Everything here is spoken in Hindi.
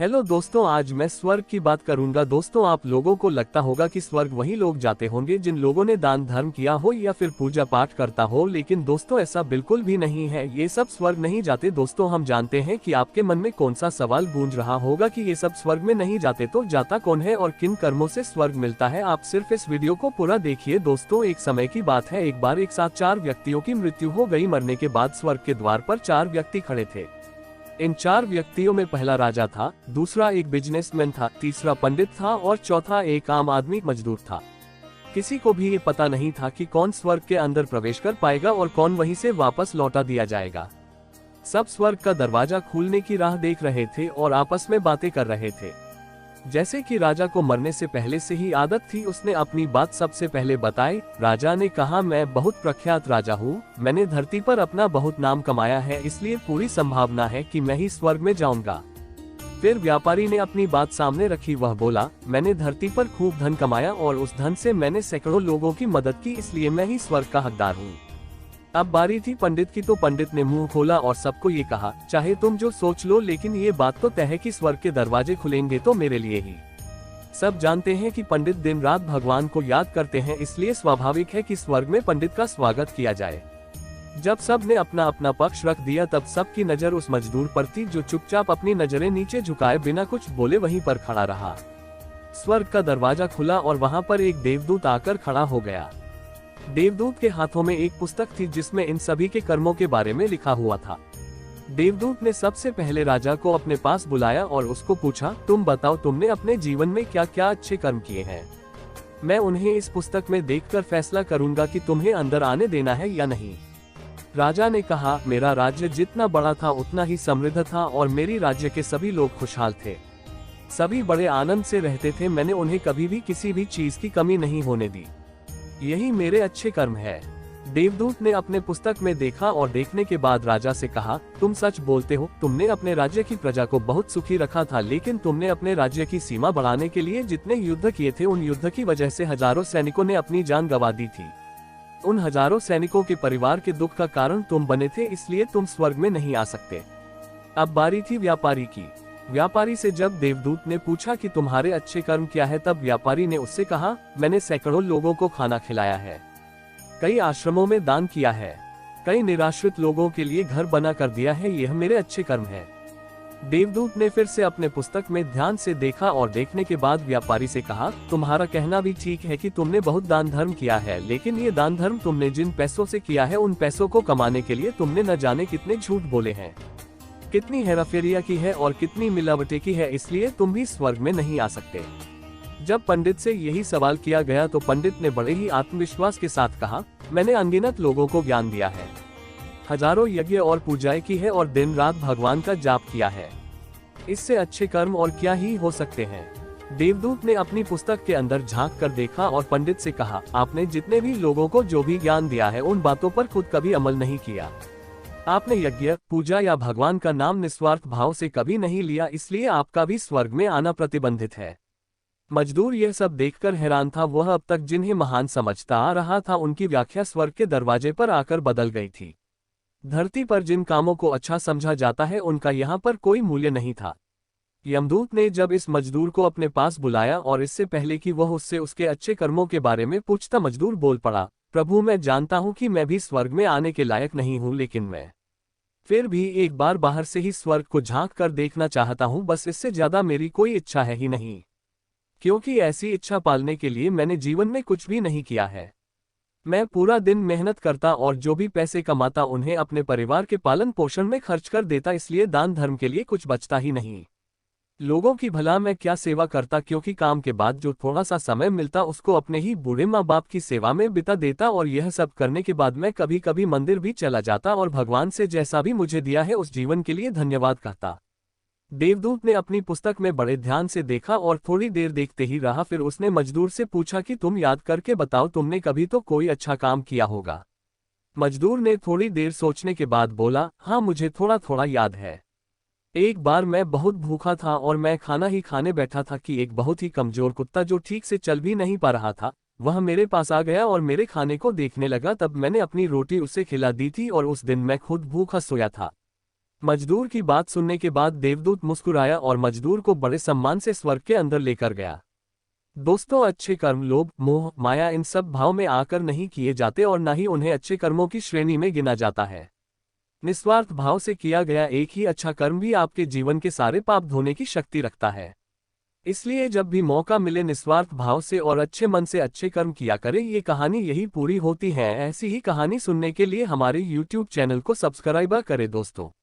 हेलो दोस्तों, आज मैं स्वर्ग की बात करूंगा। दोस्तों, आप लोगों को लगता होगा कि स्वर्ग वही लोग जाते होंगे जिन लोगों ने दान धर्म किया हो या फिर पूजा पाठ करता हो, लेकिन दोस्तों ऐसा बिल्कुल भी नहीं है। ये सब स्वर्ग नहीं जाते। दोस्तों, हम जानते हैं कि आपके मन में कौन सा सवाल गूंज रहा होगा कि ये सब स्वर्ग में नहीं जाते तो जाता कौन है और किन कर्मों से स्वर्ग मिलता है। आप सिर्फ इस वीडियो को पूरा देखिए। दोस्तों, एक समय की बात है, एक बार एक साथ 4 व्यक्तियों की मृत्यु हो गई। मरने के बाद स्वर्ग के द्वार पर 4 व्यक्ति खड़े थे। इन 4 व्यक्तियों में पहला राजा था, दूसरा एक बिजनेसमैन था, तीसरा पंडित था और चौथा एक आम आदमी मजदूर था। किसी को भी ये पता नहीं था कि कौन स्वर्ग के अंदर प्रवेश कर पाएगा और कौन वहीं से वापस लौटा दिया जाएगा। सब स्वर्ग का दरवाजा खुलने की राह देख रहे थे और आपस में बातें कर रहे थे। जैसे कि राजा को मरने से पहले से ही आदत थी, उसने अपनी बात सबसे पहले बताई। राजा ने कहा, मैं बहुत प्रख्यात राजा हूँ, मैंने धरती पर अपना बहुत नाम कमाया है, इसलिए पूरी संभावना है कि मैं ही स्वर्ग में जाऊंगा। फिर व्यापारी ने अपनी बात सामने रखी। वह बोला, मैंने धरती पर खूब धन कमाया और उस धन से मैंने सैकड़ों लोगों की मदद की, इसलिए मैं ही स्वर्ग का हकदार हूँ। अब बारी थी पंडित की, तो पंडित ने मुंह खोला और सबको ये कहा, चाहे तुम जो सोच लो, लेकिन ये बात तो तय है कि स्वर्ग के दरवाजे खुलेंगे तो मेरे लिए ही। सब जानते हैं कि पंडित दिन रात भगवान को याद करते हैं, इसलिए स्वाभाविक है कि स्वर्ग में पंडित का स्वागत किया जाए। जब सब ने अपना अपना पक्ष रख दिया, तब सबकी नजर उस मजदूर पर थी जो चुपचाप अपनी नजरें नीचे झुकाए बिना कुछ बोले वहीं पर खड़ा रहा। स्वर्ग का दरवाजा खुला और वहाँ पर एक देवदूत आकर खड़ा हो गया। देवदूत के हाथों में एक पुस्तक थी जिसमें इन सभी के कर्मों के बारे में लिखा हुआ था। देवदूत ने सबसे पहले राजा को अपने पास बुलाया और उसको पूछा, तुम बताओ, तुमने अपने जीवन में क्या क्या अच्छे कर्म किए हैं। मैं उन्हें इस पुस्तक में देखकर फैसला करूंगा कि तुम्हें अंदर आने देना है या नहीं। राजा ने कहा, मेरा राज्य जितना बड़ा था उतना ही समृद्ध था और मेरी राज्य के सभी लोग खुशहाल थे। सभी बड़े आनंद से रहते थे। मैंने उन्हें कभी भी किसी भी चीज की कमी नहीं होने दी। यही मेरे अच्छे कर्म है। देवदूत ने अपने पुस्तक में देखा और देखने के बाद राजा से कहा, तुम सच बोलते हो, तुमने अपने राज्य की प्रजा को बहुत सुखी रखा था, लेकिन तुमने अपने राज्य की सीमा बढ़ाने के लिए जितने युद्ध किए थे, उन युद्ध की वजह से हजारों सैनिकों ने अपनी जान गंवा दी थी। उन हजारों सैनिकों के परिवार के दुख का कारण तुम बने थे, इसलिए तुम स्वर्ग में नहीं आ सकते। अब बारी थी व्यापारी की। व्यापारी से जब देवदूत ने पूछा कि तुम्हारे अच्छे कर्म क्या है, तब व्यापारी ने उससे कहा, मैंने सैकड़ों लोगों को खाना खिलाया है, कई आश्रमों में दान किया है, कई निराश्रित लोगों के लिए घर बना कर दिया है, यह मेरे अच्छे कर्म है। देवदूत ने फिर से अपने पुस्तक में ध्यान से देखा और देखने के बाद व्यापारी से कहा, तुम्हारा कहना भी ठीक है कि तुमने बहुत दान धर्म किया है, लेकिन ये दान धर्म तुमने जिन पैसों से किया है, उन पैसों को कमाने के लिए तुमने न जाने कितने झूठ बोले हैं, कितनी हेराफेरिया की है और कितनी मिलावटें की है, इसलिए तुम भी स्वर्ग में नहीं आ सकते। जब पंडित से यही सवाल किया गया तो पंडित ने बड़े ही आत्मविश्वास के साथ कहा, मैंने अनगिनत लोगों को ज्ञान दिया है, हजारों यज्ञ और पूजाएं की है और दिन रात भगवान का जाप किया है। इससे अच्छे कर्म और क्या ही हो सकते हैं। देवदूत ने अपनी पुस्तक के अंदर झांक कर देखा और पंडित से कहा, आपने जितने भी लोगों को जो भी ज्ञान दिया है, उन बातों पर खुद कभी अमल नहीं किया। आपने यज्ञ, पूजा या भगवान का नाम निस्वार्थ भाव से कभी नहीं लिया, इसलिए आपका भी स्वर्ग में आना प्रतिबंधित है। मजदूर यह सब देखकर हैरान था। वह अब तक जिन्हें महान समझता आ रहा था, उनकी व्याख्या स्वर्ग के दरवाजे पर आकर बदल गई थी। धरती पर जिन कामों को अच्छा समझा जाता है, उनका यहाँ पर कोई मूल्य नहीं था। यमदूत ने जब इस मजदूर को अपने पास बुलाया और इससे पहले कि वह उससे उसके अच्छे कर्मों के बारे में पूछता, मजदूर बोल पड़ा, प्रभु, मैं जानता हूँ कि मैं भी स्वर्ग में आने के लायक नहीं हूँ, लेकिन मैं फिर भी एक बार बाहर से ही स्वर्ग को झांक कर देखना चाहता हूँ। बस इससे ज्यादा मेरी कोई इच्छा है ही नहीं, क्योंकि ऐसी इच्छा पालने के लिए मैंने जीवन में कुछ भी नहीं किया है। मैं पूरा दिन मेहनत करता और जो भी पैसे कमाता उन्हें अपने परिवार के पालन पोषण में खर्च कर देता, इसलिए दान धर्म के लिए कुछ बचता ही नहीं। लोगों की भला मैं क्या सेवा करता, क्योंकि काम के बाद जो थोड़ा सा समय मिलता उसको अपने ही बूढ़े माँ बाप की सेवा में बिता देता, और यह सब करने के बाद मैं कभी कभी मंदिर भी चला जाता और भगवान से जैसा भी मुझे दिया है उस जीवन के लिए धन्यवाद कहता। देवदूत ने अपनी पुस्तक में बड़े ध्यान से देखा और थोड़ी देर देखते ही रहा। फिर उसने मजदूर से पूछा कि तुम याद करके बताओ, तुमने कभी तो कोई अच्छा काम किया होगा। मजदूर ने थोड़ी देर सोचने के बाद बोला, हाँ, मुझे थोड़ा थोड़ा याद है। एक बार मैं बहुत भूखा था और मैं खाना ही खाने बैठा था कि एक बहुत ही कमजोर कुत्ता जो ठीक से चल भी नहीं पा रहा था, वह मेरे पास आ गया और मेरे खाने को देखने लगा। तब मैंने अपनी रोटी उसे खिला दी थी और उस दिन मैं खुद भूखा सोया था। मजदूर की बात सुनने के बाद देवदूत मुस्कुराया और मजदूर को बड़े सम्मान से स्वर्ग के अंदर लेकर गया। दोस्तों, अच्छे कर्म लोभ, मोह, माया इन सब भाव में आकर नहीं किए जाते और न ही उन्हें अच्छे कर्मों की श्रेणी में गिना जाता है। निस्वार्थ भाव से किया गया एक ही अच्छा कर्म भी आपके जीवन के सारे पाप धोने की शक्ति रखता है। इसलिए जब भी मौका मिले निस्वार्थ भाव से और अच्छे मन से अच्छे कर्म किया करें। ये कहानी यही पूरी होती है। ऐसी ही कहानी सुनने के लिए हमारे YouTube चैनल को सब्सक्राइब करें दोस्तों।